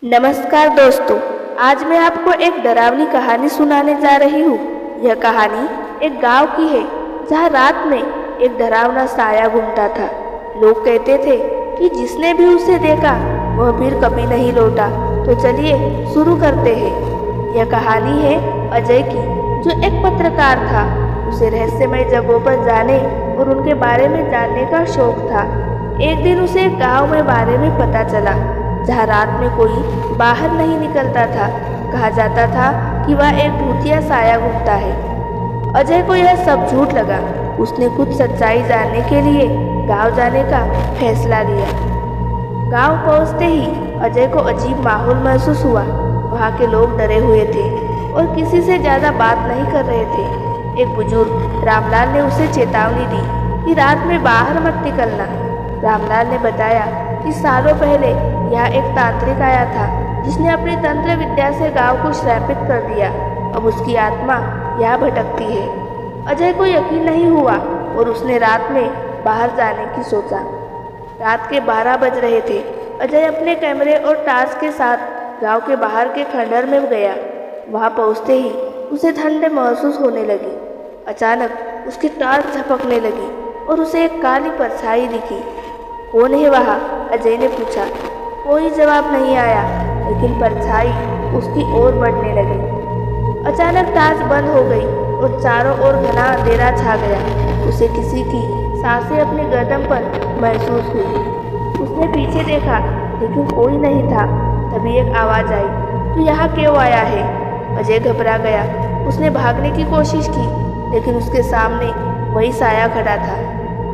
नमस्कार दोस्तों। आज मैं आपको एक डरावनी कहानी सुनाने जा रही हूँ। यह कहानी एक गांव की है जहाँ रात में एक डरावना साया घूमता था। लोग कहते थे कि जिसने भी उसे देखा वह फिर कभी नहीं लौटा। तो चलिए शुरू करते हैं। यह कहानी है अजय की, जो एक पत्रकार था। उसे रहस्यमय जगहों पर जाने और उनके बारे में जानने का शौक था। एक दिन उसे एक गाँव में बारे में पता चला जहाँ रात में कोई बाहर नहीं निकलता था। कहा जाता था कि वह एक भूतिया साया घूमता है। अजय को यह सब झूठ लगा। उसने खुद सच्चाई जानने के लिए गांव जाने का फैसला लिया। गांव पहुंचते ही अजय को अजीब माहौल महसूस हुआ। वहां के लोग डरे हुए थे और किसी से ज्यादा बात नहीं कर रहे थे। एक बुजुर्ग रामलाल ने उसे चेतावनी दी कि रात में बाहर मत निकलना। रामलाल ने बताया कि सालों पहले यहाँ एक तांत्रिक आया था जिसने अपनी तंत्र विद्या से गांव को श्रापित कर दिया। अब उसकी आत्मा यहाँ भटकती है। अजय को यकीन नहीं हुआ और उसने रात में बाहर जाने की सोचा। रात के 12 बज रहे थे। अजय अपने कैमरे और टार्च के साथ गांव के बाहर के खंडहर में गया। वहां पहुंचते ही उसे ठंड महसूस होने लगी। अचानक उसकी टार्च झपकने लगी और उसे एक काली परछाई दिखी। कौन है वहाँ? अजय ने पूछा। कोई जवाब नहीं आया, लेकिन परछाई उसकी ओर बढ़ने लगी। अचानक टार्च बंद हो गई और चारों ओर घना अंधेरा छा गया। उसे किसी की सांसें अपनी गर्दन पर महसूस हुई। उसने पीछे देखा, लेकिन कोई नहीं था। तभी एक आवाज़ आई, तू यहाँ क्यों आया है? अजय घबरा गया। उसने भागने की कोशिश की, लेकिन उसके सामने वही साया खड़ा था।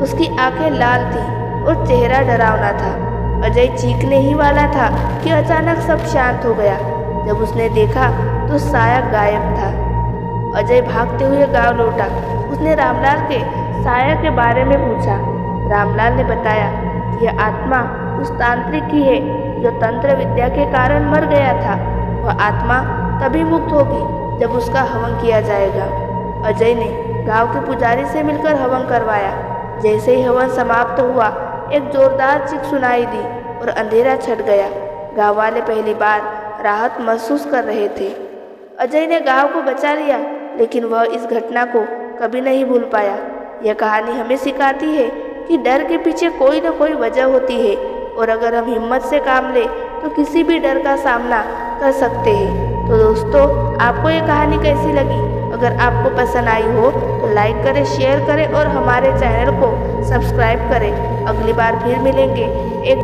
उसकी आंखें लाल थीं और चेहरा डरावना था। अजय चीखने ही वाला था कि अचानक सब शांत हो गया। जब उसने देखा तो साया गायब था। अजय भागते हुए गांव लौटा। उसने रामलाल के साया के बारे में पूछा। रामलाल ने बताया कि यह आत्मा उस तांत्रिक की है जो तंत्र विद्या के कारण मर गया था। वह आत्मा तभी मुक्त होगी जब उसका हवन किया जाएगा। अजय ने गांव के पुजारी से मिलकर हवन करवाया। जैसे ही हवन समाप्त हुआ, एक जोरदार चीख सुनाई दी और अंधेरा छट गया। गांव वाले पहली बार राहत महसूस कर रहे थे। अजय ने गांव को बचा लिया, लेकिन वह इस घटना को कभी नहीं भूल पाया। यह कहानी हमें सिखाती है कि डर के पीछे कोई न कोई वजह होती है, और अगर हम हिम्मत से काम लें तो किसी भी डर का सामना कर सकते हैं। तो दोस्तों, आपको ये कहानी कैसी लगी? अगर आपको पसंद आई हो तो लाइक करें, शेयर करें और हमारे चैनल को सब्सक्राइब करें। अगली बार फिर मिलेंगे एक